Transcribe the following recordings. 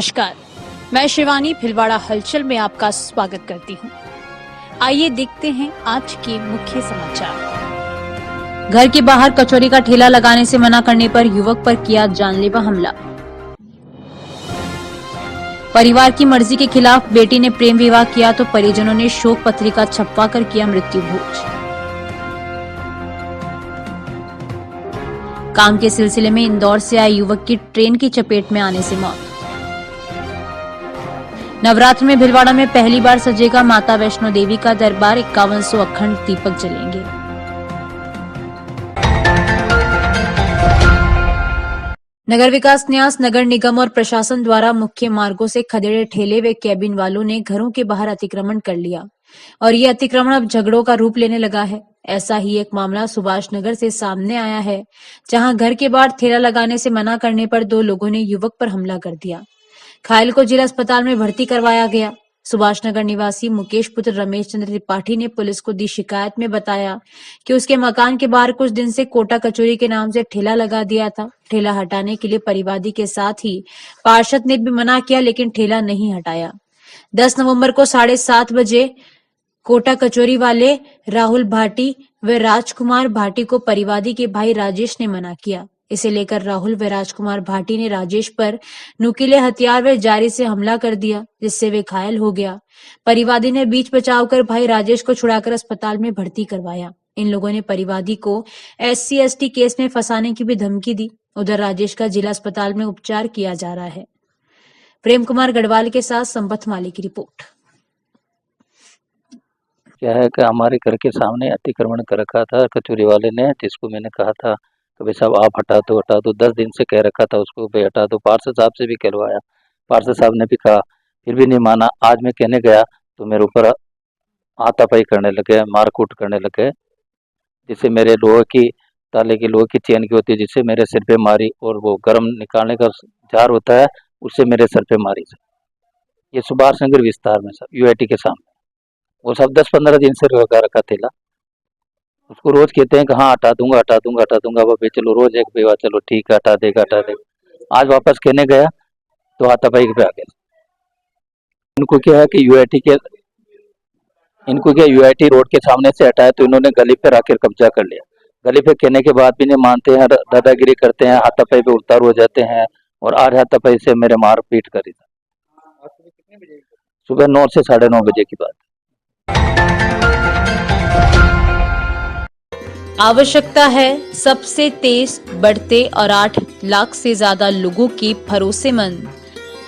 नमस्कार, मैं शिवानी भिलवाड़ा हलचल में आपका स्वागत करती हूँ। आइए देखते हैं आज के मुख्य समाचार। घर के बाहर कचौरी का ठेला लगाने से मना करने पर युवक पर किया जानलेवा हमला। परिवार की मर्जी के खिलाफ बेटी ने प्रेम विवाह किया तो परिजनों ने शोक पत्रिका छपवाकर किया मृत्यु भोज। काम के सिलसिले में इंदौर से आए युवक की ट्रेन की चपेट में आने से मौत। नवरात्र में भिलवाड़ा में पहली बार सजेगा माता वैष्णो देवी का दरबार, 5100 अखंड दीपक जलेंगे। नगर विकास न्यास, नगर निगम और प्रशासन द्वारा मुख्य मार्गों से खदेड़े ठेले व कैबिन वालों ने घरों के बाहर अतिक्रमण कर लिया और ये अतिक्रमण अब झगड़ों का रूप लेने लगा है। ऐसा ही एक मामला सुभाष नगर से सामने आया है, जहां घर के बाहर ठेला लगाने से मना करने पर दो लोगों ने युवक पर हमला कर दिया। घायल को जिला अस्पताल में भर्ती करवाया गया। सुभाष नगर निवासी मुकेश पुत्र रमेश चंद्र त्रिपाठी ने पुलिस को दी शिकायत में बताया कि उसके मकान के बाहर कुछ दिन से कोटा कचौरी के नाम से ठेला लगा दिया था। ठेला हटाने के लिए परिवादी के साथ ही पार्षद ने भी मना किया, लेकिन ठेला नहीं हटाया। 10 नवंबर को 7:30 बजे कोटा कचौरी वाले राहुल भाटी व राजकुमार भाटी को परिवादी के भाई राजेश ने मना किया। इसे लेकर राहुल व राजकुमार भाटी ने राजेश पर नुकीले हथियार व जारी से हमला कर दिया, जिससे वे घायल हो गया। परिवादी ने बीच बचाव कर भाई राजेश को छुड़ाकर अस्पताल में भर्ती करवाया। इन लोगों ने परिवादी को SC/ST केस में फंसाने की भी धमकी दी। उधर राजेश का जिला अस्पताल में उपचार किया जा रहा है। प्रेम कुमार गढ़वाल के साथ संपत माली की रिपोर्ट। क्या है कि हमारे घर के सामने अतिक्रमण कर रखा था कचौरी वाले ने, जिसको मैंने कहा था कि भाई साहब आप हटा दो 10 दिन से कह रखा था उसको भाई हटा दो। पार्षद साहब से भी कहलवाया, पार्षद साहब ने भी कहा, फिर भी नहीं माना। आज मैं कहने गया तो मेरे ऊपर हाथापाई करने लगे, मारकूट करने लगे, जिससे मेरे लोहे की ताले की लोहे की चेन की होती है, जिससे मेरे सिर पे मारी, और वो गर्म निकालने का जार होता है उससे मेरे सर पे मारी सर। ये सुभाष नगर विस्तार में सर, UIT के सामने। वो सब 10-15 दिन से लगा रखा ठेला। उसको रोज कहते हैं कि हाँ हटा दूंगा हटा दूंगा हटा दूंगा, भाई चलो रोज एक बेवा, चलो ठीक है हटा देगा हटा देगा। आज वापस कहने गया तो हाथापाई पे आ गया। इनको क्या है कि UIT रोड के सामने से हटाया तो इन्होंने गली पे आकर कब्जा कर लिया। गली पे कहने के बाद भी नहीं मानते हैं, दादागिरी करते हैं, हाथापाई पे उतार हो जाते हैं। और आज हाथापाई से मेरे मार पीट करी था। सुबह 9 से 9:30 बजे की बात। आवश्यकता है सबसे तेज बढ़ते और 8 लाख से ज्यादा लोगों की भरोसेमंद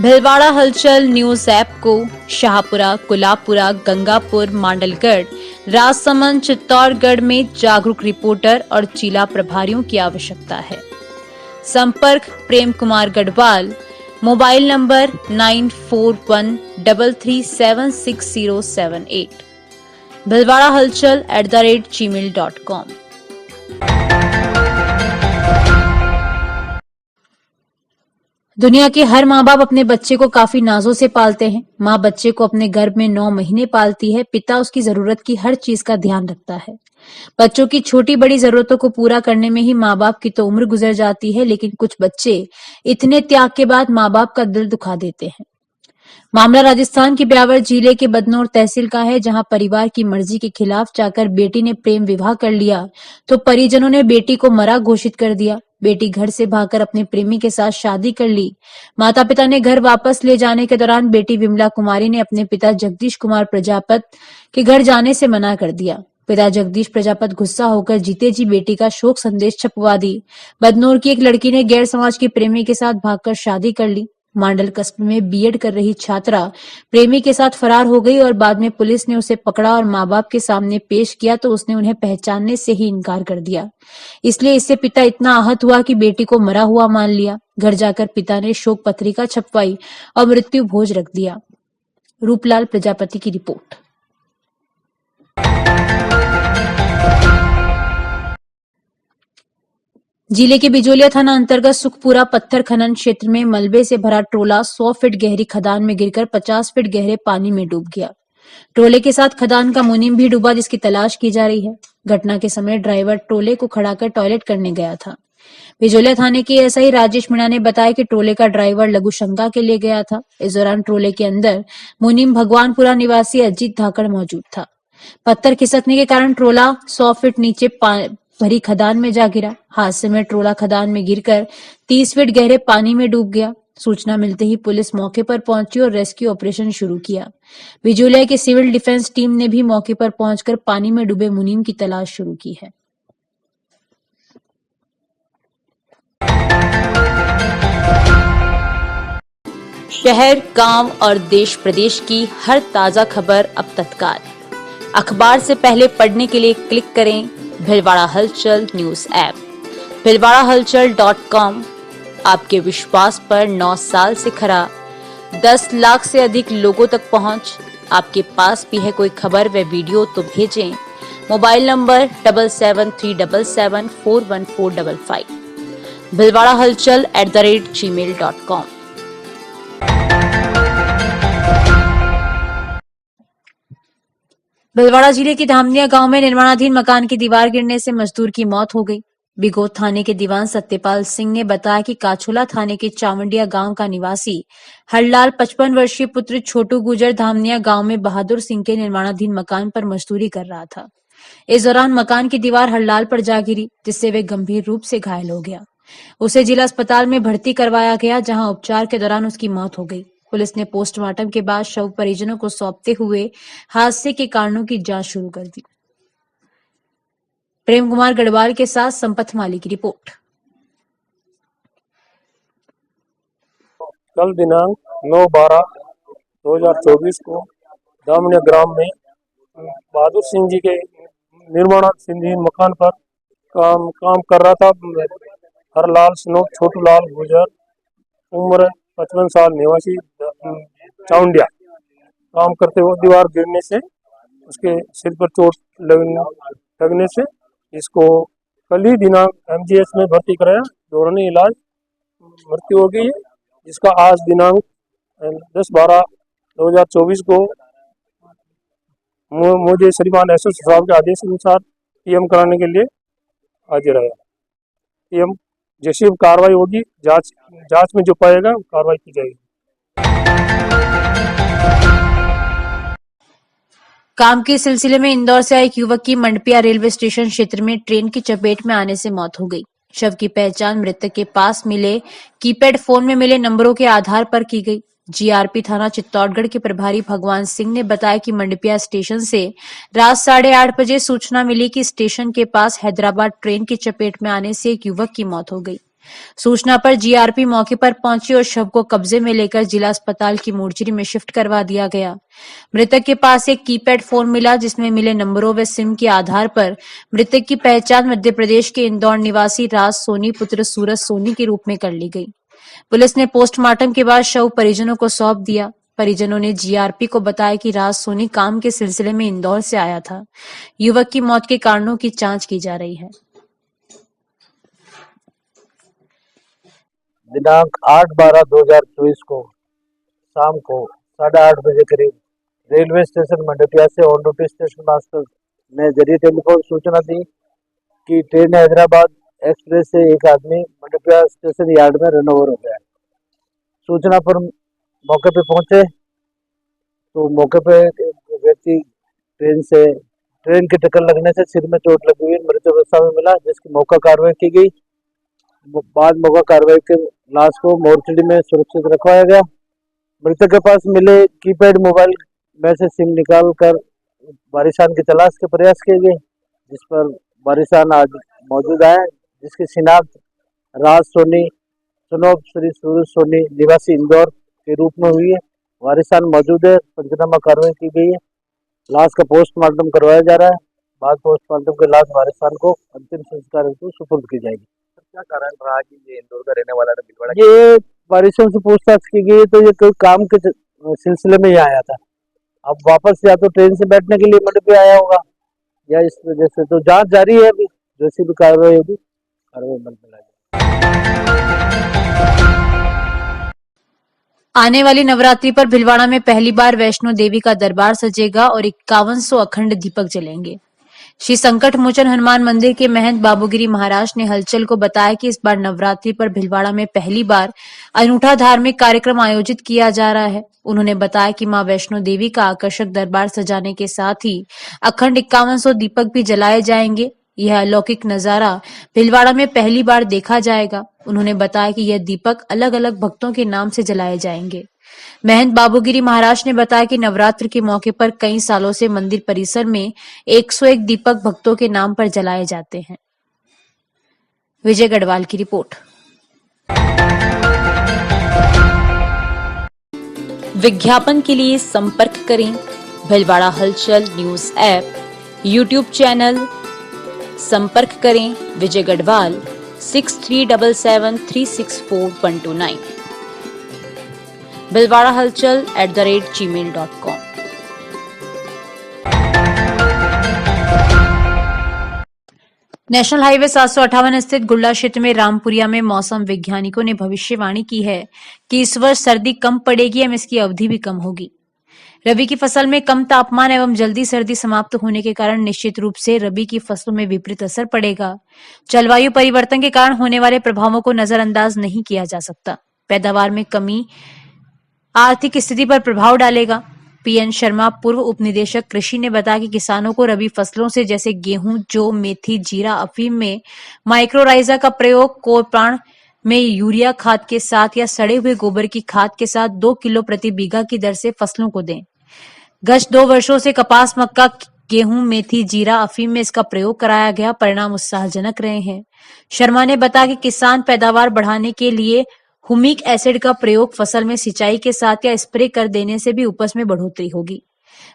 भिलवाड़ा हलचल न्यूज ऐप को शाहपुरा, कुलापुरा, गंगापुर, मांडलगढ़, राजसमंद, चित्तौड़गढ़ में जागरूक रिपोर्टर और जिला प्रभारियों की आवश्यकता है। संपर्क प्रेम कुमार गढ़वाल, मोबाइल नंबर 9413376078, भिलवाड़ा हलचल @gmail.com। दुनिया के हर माँ बाप अपने बच्चे को काफी नाजों से पालते हैं। माँ बच्चे को अपने गर्भ में 9 महीने पालती है। पिता उसकी जरूरत की हर चीज का ध्यान रखता है। बच्चों की छोटी बड़ी जरूरतों को पूरा करने में ही माँ बाप की तो उम्र गुजर जाती है, लेकिन कुछ बच्चे इतने त्याग के बाद माँ बाप का दिल दुखा देते हैं। मामला राजस्थान के ब्यावर जिले के बदनौर तहसील का है, जहां परिवार की मर्जी के खिलाफ जाकर बेटी ने प्रेम विवाह कर लिया तो परिजनों ने बेटी को मरा घोषित कर दिया। बेटी घर से भागकर अपने प्रेमी के साथ शादी कर ली। माता पिता ने घर वापस ले जाने के दौरान बेटी विमला कुमारी ने अपने पिता जगदीश कुमार प्रजापत के घर जाने से मना कर दिया। पिता जगदीश प्रजापत गुस्सा होकर जीते जी बेटी का शोक संदेश छपवा दी। बदनौर की एक लड़की ने गैर समाज के प्रेमी के साथ भागकर शादी कर ली। मांडल कस्बे में B.Ed कर रही छात्रा प्रेमी के साथ फरार हो गई और बाद में पुलिस ने उसे पकड़ा और माँ बाप के सामने पेश किया तो उसने उन्हें पहचानने से ही इनकार कर दिया। इसलिए इससे पिता इतना आहत हुआ कि बेटी को मरा हुआ मान लिया। घर जाकर पिता ने शोक पत्रिका छपवाई और मृत्यु भोज रख दिया। रूपलाल प्रजापति की रिपोर्ट। जिले के बिजोलिया थाना अंतर्गत सुखपुरा पत्थर खनन क्षेत्र में मलबे से भरा ट्रोला 100 फीट गहरी खदान में गिरकर 50 फीट गहरे पानी में डूब गया। ट्रोले के साथ खदान का मुनीम भी डूबा, जिसकी तलाश की जा रही है। घटना के समय ड्राइवर ट्रोले को खड़ा कर टॉयलेट करने गया था। बिजोलिया थाने के एसआई राजेश मीणा ने बताया कि ट्रोले का ड्राइवर लघुशंका के लिए गया था। इस दौरान ट्रोले के अंदर मुनीम भगवानपुरा निवासी अजीत धाकड़ मौजूद था। पत्थर खिसकने के कारण ट्रोला 100 फीट नीचे भरी खदान में जा गिरा। हादसे में ट्रोला खदान में गिरकर 30 फीट गहरे पानी में डूब गया। सूचना मिलते ही पुलिस मौके पर पहुंची और रेस्क्यू ऑपरेशन शुरू किया। बिजोलिया की सिविल डिफेंस टीम ने भी मौके पर पहुंचकर पानी में डूबे मुनीम की तलाश शुरू की है। शहर, गांव और देश प्रदेश की हर ताजा खबर अब तत्काल अखबार से पहले पढ़ने के लिए क्लिक करें भिलवाड़ा हलचल न्यूज ऐप। भिलवाड़ाहलचल.com आपके विश्वास पर 9 साल से खरा, 10 लाख से अधिक लोगों तक पहुंच। आपके पास भी है कोई खबर व वीडियो तो भेजें। Mobile number 7737741455। भिलवाड़ाहलचल@gmail.com। भिलवाड़ा जिले के धामनिया गांव में निर्माणाधीन मकान की दीवार गिरने से मजदूर की मौत हो गई। बिगोत थाने के दीवान सत्यपाल सिंह ने बताया कि काछोला थाने के चावंडिया गांव का निवासी हरलाल 55 वर्षीय पुत्र छोटू गुजर धामनिया गांव में बहादुर सिंह के निर्माणाधीन मकान पर मजदूरी कर रहा था। इस दौरान मकान की दीवार हरलाल पर जा गिरी, जिससे वे गंभीर रूप से घायल हो गया। उसे जिला अस्पताल में भर्ती करवाया गया, जहां उपचार के दौरान उसकी मौत हो गई। पुलिस ने पोस्टमार्टम के बाद शव परिजनों को सौंपते हुए हादसे के कारणों की जांच शुरू कर दी। प्रेम कुमार गढ़वाल के साथ संपत माली की रिपोर्ट। कल दिनांक 9/12/2024 को दामनिया ग्राम में बहादुर सिंह जी के निर्माणाधीन मकान पर काम कर रहा था हरलाल स्नोक छोटू लाल गुजर, उम्र 55 साल, निवासी चाउंडिया। काम करते हुए दीवार गिरने से उसके सिर पर चोट लगने से इसको कल ही दिनांक एमजीएच में भर्ती कराया। दौरान इलाज मृत्यु हो गई है। इसका आज दिनांक 10/12/2024 को मुझे श्रीमान एसओ साहब के आदेश अनुसार पीएम कराने के लिए हाजिर आया। पीएम जैसी कार्रवाई होगी, जांच में जो पाएगा कार्रवाई की जाएगी। काम के सिलसिले में इंदौर से आए एक युवक की मंडपिया रेलवे स्टेशन क्षेत्र में ट्रेन की चपेट में आने से मौत हो गई। शव की पहचान मृतक के पास मिले कीपैड फोन में मिले नंबरों के आधार पर की गई। जीआरपी थाना चित्तौड़गढ़ के प्रभारी भगवान सिंह ने बताया कि मंडपिया स्टेशन से रात 8:30 बजे सूचना मिली कि स्टेशन के पास हैदराबाद ट्रेन की चपेट में आने से एक युवक की मौत हो गई। सूचना पर जीआरपी मौके पर पहुंची और शव को कब्जे में लेकर जिला अस्पताल की मोर्चरी में शिफ्ट करवा दिया गया। मृतक के पास एक कीपैड फोन मिला, जिसमें मिले नंबरों व सिम के आधार पर मृतक की पहचान मध्य प्रदेश के इंदौर निवासी राज सोनी पुत्र सूरज सोनी के रूप में कर ली गई। पुलिस ने पोस्टमार्टम के बाद शव परिजनों को सौंप दिया। परिजनों ने जीआरपी को बताया कि राज सोनी काम के सिलसिले में इंदौर से आया था। युवक की मौत के कारणों की जांच की जा रही है। दिनांक 8/12/2024 को शाम को 8:30 बजे करीब रेलवे स्टेशन मंडपिया से ऑन ड्यूटी स्टेशन मास्टर ने जरिए टेलीफोन सूचना दी कि ट्रेन हैदराबाद एक्सप्रेस से एक आदमी मंडपिया स्टेशन यार्ड में रन ओवर हो गया। सूचना पर मौके पे पहुंचे तो मौके पे व्यक्ति ट्रेन की टक्कर लगने से सिर में चोट लगी हुई मृत अवस्था में मिला, जिसकी मौका कार्रवाई की गई। बाद मौका कार्रवाई के लाश को मोर्चरी में सुरक्षित रखवाया गया। मृतक के पास मिले कीपैड मोबाइल में से सिम निकाल कर वारिसान की तलाश के प्रयास किए गए, जिस पर वारिसान आज मौजूद आए, जिसकी शिनाख्त राज सोनी सनोप श्री सूरज सोनी निवासी इंदौर के रूप में हुई है। वारिसान मौजूद है, पंचनामा कार्रवाई की गई है। लाश का पोस्टमार्टम करवाया जा रहा है। बाद पोस्टमार्टम के लाश वारिसान को अंतिम संस्कार हेतु सुपुर्द की जाएगी। क्या कारण रहा कि ये इंदौर का रहने वाला था? ये वारिसों से पूछताछ की गई तो ये कोई काम के सिलसिले में ही आया था। अब वापस या तो ट्रेन से बैठने के लिए मंडप पे आया होगा या इस वजह से, तो जांच जारी है। अभी जैसी भी कार्रवाई होगी कार्रवाई अमल में लाएगी। आने वाली नवरात्रि पर भिलवाड़ा में पहली बार वैष्णो देवी का दरबार सजेगा और 5100 अखंड दीपक जलेंगे। श्री संकट मोचन हनुमान मंदिर के महंत बाबूगिरी महाराज ने हलचल को बताया कि इस बार नवरात्रि पर भीलवाड़ा में पहली बार अनूठा धार्मिक कार्यक्रम आयोजित किया जा रहा है। उन्होंने बताया कि मां वैष्णो देवी का आकर्षक दरबार सजाने के साथ ही अखंड 5100 दीपक भी जलाए जाएंगे। यह अलौकिक नजारा भीलवाड़ा में पहली बार देखा जाएगा। उन्होंने बताया कि यह दीपक अलग अलग भक्तों के नाम से जलाए जाएंगे। महंत बाबूगिरी महाराज ने बताया कि नवरात्र के मौके पर कई सालों से मंदिर परिसर में 101 दीपक भक्तों के नाम पर जलाए जाते हैं। विजय गढ़वाल की रिपोर्ट। विज्ञापन के लिए संपर्क करें भीलवाड़ा हलचल न्यूज ऐप, यूट्यूब चैनल। संपर्क करें विजय गढ़वाल 6377364129, भीलवाड़ा हलचल @gmail.com। नेशनल हाईवे 758 स्थित गुल्ला क्षेत्र में रामपुरिया में मौसम वैज्ञानिकों ने भविष्यवाणी की है कि इस वर्ष सर्दी कम पड़ेगी एवं इसकी अवधि भी कम होगी। रबी की फसल में कम तापमान एवं जल्दी सर्दी समाप्त होने के कारण निश्चित रूप से रबी की फसलों में विपरीत असर पड़ेगा। जलवायु परिवर्तन के कारण होने वाले प्रभावों को नजरअंदाज नहीं किया जा सकता। पैदावार में कमी आर्थिक स्थिति पर प्रभाव डालेगा। पीएन शर्मा, पूर्व उपनिदेशक कृषि, ने बताया कि किसानों को रबी फसलों से जैसे गेहूं, जौ, मेथी, जीरा, अफीम में माइक्रोराइजा का प्रयोग, कोरपाण में यूरिया खाद के साथ या सड़े हुए गोबर की खाद के साथ 2 किलो प्रति बीघा की दर से फसलों को दें। गत 2 वर्षों से कपास, मक्का, गेहूं, मेथी, जीरा, अफीम में इसका प्रयोग कराया गया। परिणाम उत्साहजनक रहे हैं। शर्मा ने बताया कि किसान पैदावार बढ़ाने के लिए हुमिक एसिड का प्रयोग फसल में सिंचाई के साथ या स्प्रे कर देने से भी उपज में बढ़ोतरी होगी।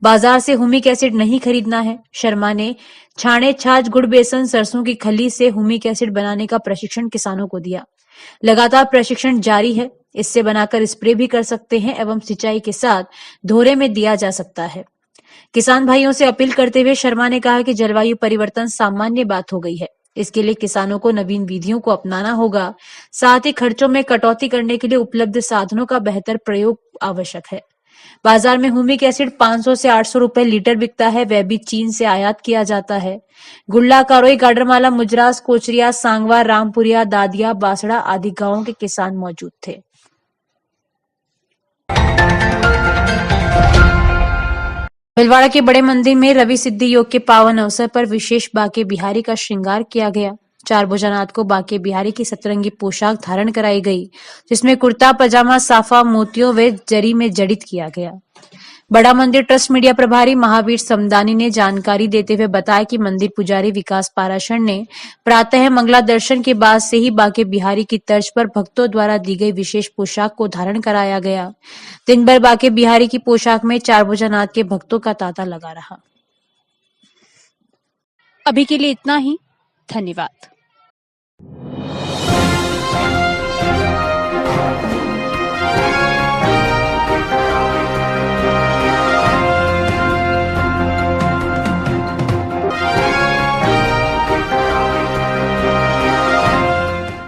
बाजार से हुमिक एसिड नहीं खरीदना है। शर्मा ने छाणे, छाछ, गुड़, बेसन, सरसों की खली से हुमिक एसिड बनाने का प्रशिक्षण किसानों को दिया। लगातार प्रशिक्षण जारी है। इससे बनाकर स्प्रे भी कर सकते हैं एवं सिंचाई के साथ धोरे में दिया जा सकता है। किसान भाइयों से अपील करते हुए शर्मा ने कहा कि जलवायु परिवर्तन सामान्य बात हो गई है। इसके लिए किसानों को नवीन विधियों को अपनाना होगा। साथ ही खर्चों में कटौती करने के लिए उपलब्ध साधनों का बेहतर प्रयोग आवश्यक है। बाजार में हुमिक एसिड 500 से 800 रुपए लीटर बिकता है। वह भी चीन से आयात किया जाता है। गुल्ला, कारोई, गाडरमाला, मुजरास, कोचरिया, सांगवा, रामपुरिया, दादिया, बासड़ा आदि गांवों के किसान मौजूद थे। भीलवाड़ा के बड़े मंदिर में रवि सिद्धि योग के पावन अवसर पर विशेष बांके बिहारी का श्रृंगार किया गया। 4 भोजनाथ को बांके बिहारी की सतरंगी पोशाक धारण कराई गई, जिसमें कुर्ता पजामा साफा मोतियों व जरी में जड़ित किया गया। बड़ा मंदिर ट्रस्ट मीडिया प्रभारी महावीर समदानी ने जानकारी देते हुए बताया कि मंदिर पुजारी विकास पाराशर ने प्रातः मंगला दर्शन के बाद से ही बांके बिहारी की तर्ज पर भक्तों द्वारा दी गई विशेष पोशाक को धारण कराया गया। दिन भर बांके बिहारी की पोशाक में 4 भोजनाथ के भक्तों का तांता लगा रहा। अभी के लिए इतना ही। धन्यवाद।